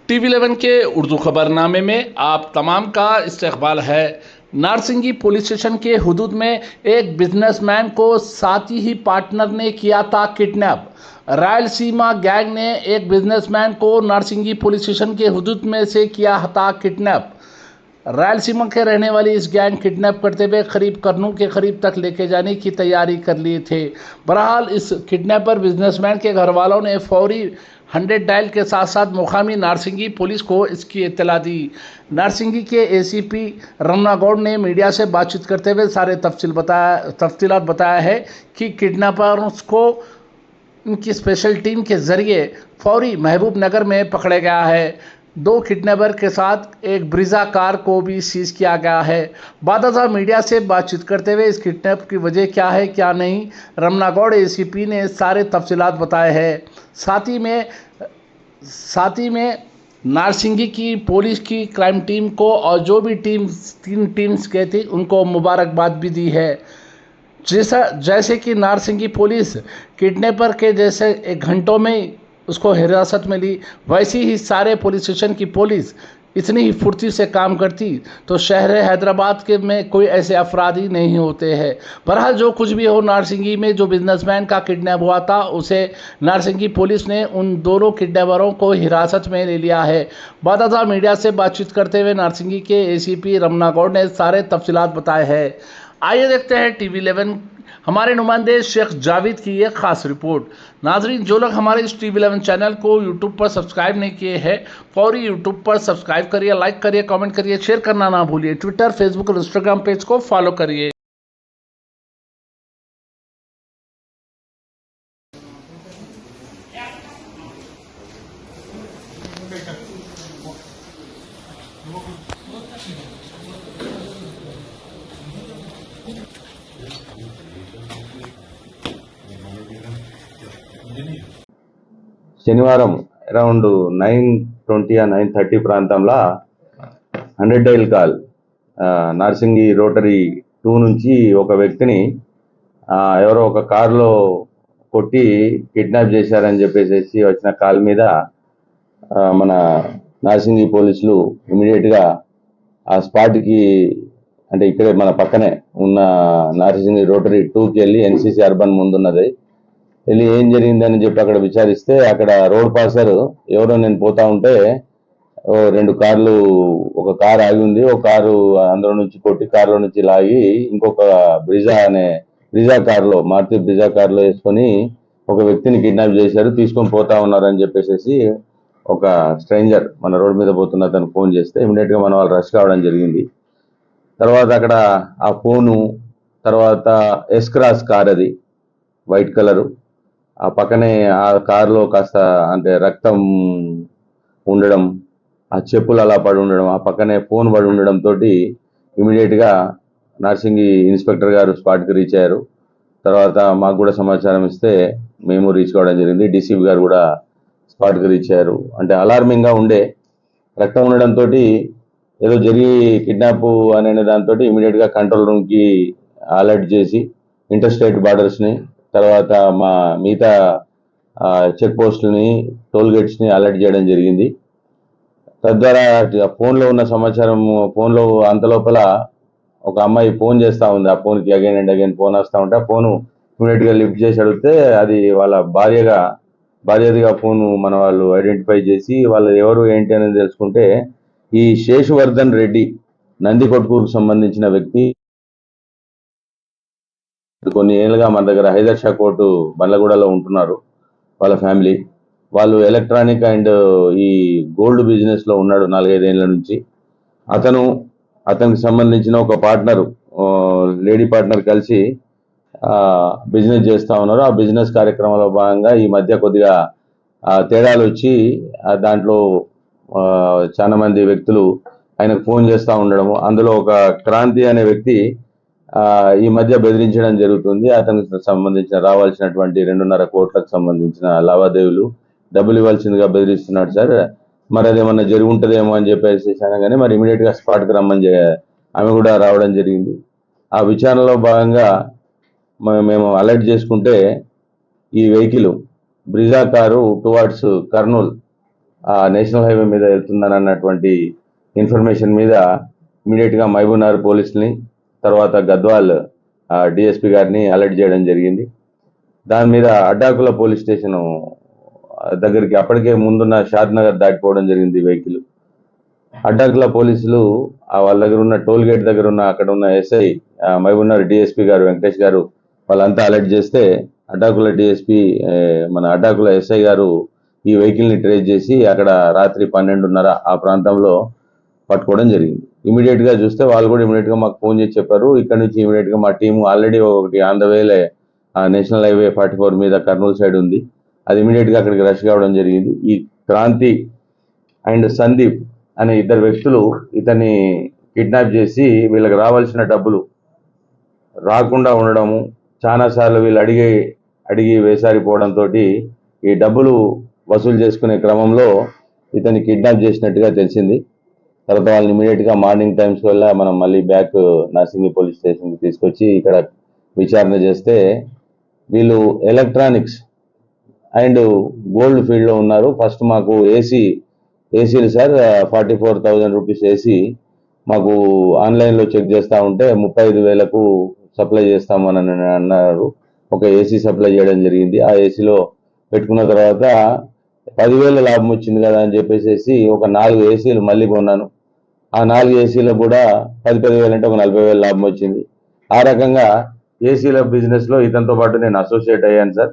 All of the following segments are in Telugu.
TV11 के उर्दू खबरनामे में आप तमाम का इस्तकबाल है। नारसिंगी पुलिस स्टेशन के हुदूद में एक बिजनेसमैन को साथी ही पार्टनर ने किया था किडनैप। रायलसीमा गैंग ने एक बिजनेसमैन को नारसिंगी पुलिस स्टेशन के हुदूद में से किया था किडनैप। रायलसीमा के रहने वाली इस गैंग किडनैप करते हुए करीब करनूल के करीब तक लेके जाने की तैयारी कर लिए थे। बहरहाल इस किडनैपर बिजनेसमैन के घर वालों ने फौरी 100 डायल के साथ साथ मुकामी नारसिंगी पुलिस को इसकी इत्तला दी। नारसिंगी के एसीपी रमना गौड़ ने मीडिया से बातचीत करते हुए सारे तफसीलात बताया है कि किडनैपर्स को उनकी स्पेशल टीम के जरिए फौरी महबूब नगर में पकड़ा गया है। 2 किडनैपर के साथ एक ब्रीजा कार को भी सीज किया गया है। बादशाह मीडिया से बातचीत करते हुए इस किडनैप की वजह क्या है क्या नहीं, रमना गौड़ एसीपी ने सारे तफसीलात बताए हैं। साथ ही में नारसिंगी की पुलिस की क्राइम टीम को और जो भी 3 टीम्स गए थे उनको मुबारकबाद भी दी है। जैसे कि नारसिंगी पुलिस किडनैपर के जैसे 1 घंटों में उसको हिरासत में ली, वैसे ही सारे पुलिस स्टेशन की पुलिस इतनी ही फुर्ती से काम करती तो शहर हैदराबाद के में कोई ऐसे अफराद ही नहीं होते हैं। बहरहाल जो कुछ भी हो, नारसिंगी में जो बिजनेसमैन का किडनैप हुआ था उसे नारसिंगी पुलिस ने उन दोनों किडनैपरों को हिरासत में ले लिया है। बादशाह मीडिया से बातचीत करते हुए नारसिंगी के एसीपी रमना गौड़ ने सारे तफसीलात बताए हैं। आइए देखते हैं TV11 हमारे नुमाइंदे शेख जावेद की एक खास रिपोर्ट। नाजरीन, जो लोग हमारे इस TV11 चैनल को यूट्यूब पर सब्सक्राइब नहीं किए हैं, फौरी यूट्यूब पर सब्सक्राइब करिए, लाइक करिए, कमेंट करिए, शेयर करना ना भूलिए। ट्विटर, फेसबुक और इंस्टाग्राम पेज को फॉलो करिए। శనివారం అరౌండ్ 9:20 9:30 ప్రాంతంలో 100 డైల్ కాల్ నార్సింగి రోటరీ 2 నుంచి ఒక వ్యక్తిని ఎవరో ఒక కారులో కొట్టి కిడ్నాప్ చేశారని చెప్పేసి వచ్చిన కాల్ మీద మన నార్సింగి పోలీసులు ఇమీడియట్గా ఆ స్పాట్కి, అంటే ఇక్కడే మన పక్కనే ఉన్న నార్సింగి రోటరీ 2కి వెళ్ళి NCC అర్బన్ ముందున్నది వెళ్ళి ఏం జరిగిందని చెప్పి అక్కడ విచారిస్తే అక్కడ రోడ్ పాసర్ ఎవరో నేను పోతా ఉంటే 2 కార్లు, ఒక కారు ఆగి ఉంది, ఒక కారు అందులో నుంచి కొట్టి కారులో నుంచి లాగి ఇంకొక బ్రిజా కారులో, మారుతి బ్రిజా కారులో వేసుకొని ఒక వ్యక్తిని కిడ్నాప్ చేశారు, తీసుకొని పోతా ఉన్నారని చెప్పేసి ఒక స్ట్రేంజర్ మన రోడ్ మీద పోతున్న అతను ఫోన్ చేస్తే ఇమీడియట్గా మన వాళ్ళు రష్ కావడం జరిగింది. తర్వాత అక్కడ ఆ ఫోను, తర్వాత ఎస్క్రాస్ కార్, అది వైట్ కలరు, ఆ పక్కనే ఆ కారులో కాస్త అంటే రక్తం ఉండడం, ఆ చెప్పులు అలా పడి ఉండడం, ఆ పక్కనే ఫోన్ పడి ఉండడంతో ఇమీడియట్గా నార్సింగి ఇన్స్పెక్టర్ గారు స్పాట్కి రీచ్ అయ్యారు. తర్వాత మాకు కూడా సమాచారం ఇస్తే మేము రీచ్ కావడం జరిగింది. డీసీపీ గారు కూడా స్పాట్కి రీచ్ అయ్యారు. అంటే అలార్మింగ్గా ఉండే రక్తం ఉండడంతో ఏదో జరిగి కిడ్నాప్ అనే దాంతో ఇమీడియట్గా కంట్రోల్ రూమ్కి అలర్ట్ చేసి ఇంటర్ స్టేట్ బార్డర్స్ని, తర్వాత మా మిగతా చెక్ పోస్టులని, టోల్ గేట్స్ని అలర్ట్ చేయడం జరిగింది. తద్వారా ఫోన్లో ఉన్న సమాచారం, ఫోన్లో అంతలోపల ఒక అమ్మాయి ఫోన్ చేస్తూ ఉంది, ఆ ఫోన్కి అగైన్ అండ్ అగైన్ ఫోన్ వస్తూ ఉంటే ఆ ఫోను ఇమీడియట్గా లిఫ్ట్ చేసి అడిగితే అది వాళ్ళ భార్యదిగా ఫోను మన వాళ్ళు ఐడెంటిఫై చేసి వాళ్ళు ఎవరు ఏంటి అనేది తెలుసుకుంటే ఈ శేషువర్ధన్ రెడ్డి నందికొట్కూరుకు సంబంధించిన వ్యక్తి, కొన్ని ఏళ్ళుగా మన దగ్గర హైదర్ షా కోర్టు బండ్లగూడలో ఉంటున్నారు. వాళ్ళ ఫ్యామిలీ వాళ్ళు ఎలక్ట్రానిక్ అండ్ ఈ గోల్డ్ బిజినెస్ లో ఉన్నాడు 4-5 ఏళ్ల నుంచి. అతనికి సంబంధించిన ఒక పార్ట్నర్, లేడీ పార్ట్నర్ కలిసి బిజినెస్ చేస్తా ఉన్నారు. ఆ బిజినెస్ కార్యక్రమంలో భాగంగా ఈ మధ్య కొద్దిగా తేడాలు వచ్చి దాంట్లో చాలా మంది వ్యక్తులు ఆయనకు ఫోన్ చేస్తూ ఉండడము, అందులో ఒక క్రాంతి అనే వ్యక్తి ఈ మధ్య బెదిరించడం జరుగుతుంది. అతనికి సంబంధించిన రావాల్సినటువంటి 2.5 కోట్లకు సంబంధించిన లావాదేవీలు డబ్బులు ఇవ్వాల్సిందిగా బెదిరిస్తున్నాడు సార్, మరి అదేమన్నా జరిగి ఉంటుందేమో అని చెప్పేసి అనగానే మరి ఇమీడియట్గా స్పాట్కి రమ్మని ఆమె కూడా రావడం జరిగింది. ఆ విచారణలో భాగంగా మేము అలర్ట్ చేసుకుంటే ఈ vehicle Brezza car towards Kurnool ఆ నేషనల్ హైవే మీద వెళ్తుందని అన్నటువంటి ఇన్ఫర్మేషన్ మీద ఇమీడియట్గా మహబూబ్నగర్ పోలీసుని, తర్వాత గద్వాల్ డిఎస్పీ గారిని అలర్ట్ చేయడం జరిగింది. దాని మీద అడ్డాకుల పోలీస్ స్టేషన్ దగ్గరికి అప్పటికే ముందున్న షాద్ నగర్ దాటిపోవడం జరిగింది వెహికల్. అడ్డాకుల పోలీసులు వాళ్ళ దగ్గర ఉన్న టోల్ గేట్ దగ్గర ఉన్న అక్కడ ఉన్న ఎస్ఐ మహబూబ్నగర్ డిఎస్పీ గారు వెంకటేష్ గారు వాళ్ళంతా అలర్ట్ చేస్తే అడ్డాకుల డిఎస్పీ మన అడ్డాకుల ఎస్ఐ గారు ఈ వెహికల్ ని ట్రేస్ చేసి అక్కడ రాత్రి 12:30 ఆ ప్రాంతంలో పట్టుకోవడం జరిగింది. ఇమీడియట్ గా చూస్తే వాళ్ళు కూడా ఇమీడియట్ గా మాకు ఫోన్ చేసి చెప్పారు. ఇక్కడ నుంచి ఇమీడియట్ గా మా టీం ఆల్రెడీ ఒకటి ఆన్ ద వేలే నేషనల్ హైవే 44 మీద కర్నూలు సైడ్ ఉంది. అది ఇమీడియట్ గా అక్కడికి రష్ కావడం జరిగింది. ఈ క్రాంతి అండ్ సందీప్ అనే ఇద్దరు వ్యక్తులు ఇతన్ని కిడ్నాప్ చేసి వీళ్ళకి రావాల్సిన డబ్బులు రాకుండా ఉండడము, చాలా సార్లు వీళ్ళు అడిగి వేసారిపోవడంతో ఈ డబ్బులు వసూలు చేసుకునే క్రమంలో ఇతన్ని కిడ్నాప్ చేసినట్టుగా తెలిసింది. తర్వాత వాళ్ళని ఇమీడియట్ గా మార్నింగ్ టైమ్స్ వల్ల మనం మళ్ళీ బ్యాక్ నార్సింగి పోలీస్ స్టేషన్ కి తీసుకొచ్చి ఇక్కడ విచారణ చేస్తే వీళ్ళు ఎలక్ట్రానిక్స్ అండ్ గోల్డ్ ఫీల్డ్ లో ఉన్నారు. ఫస్ట్ మాకు ఏసీలు సార్ 44,000 రూపీస్ ఏసీ మాకు ఆన్లైన్ లో చెక్ చేస్తా ఉంటే 35,000కు సప్లై చేస్తామని అన్నారు. ఒక ఏసీ సప్లై చేయడం జరిగింది. ఆ ఏసీలో పెట్టుకున్న తర్వాత 10,000 లాభం వచ్చింది కదా అని చెప్పేసి ఒక 4 ఏసీలు మళ్ళీ కొన్నాను. ఆ 4 ఏసీలకు కూడా 10,000 అంటే ఒక 40,000 లాభం వచ్చింది. ఆ రకంగా ఏసీల బిజినెస్ లో ఇతనితో పాటు నేను అసోసియేట్ అయ్యాను సార్.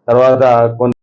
తర్వాత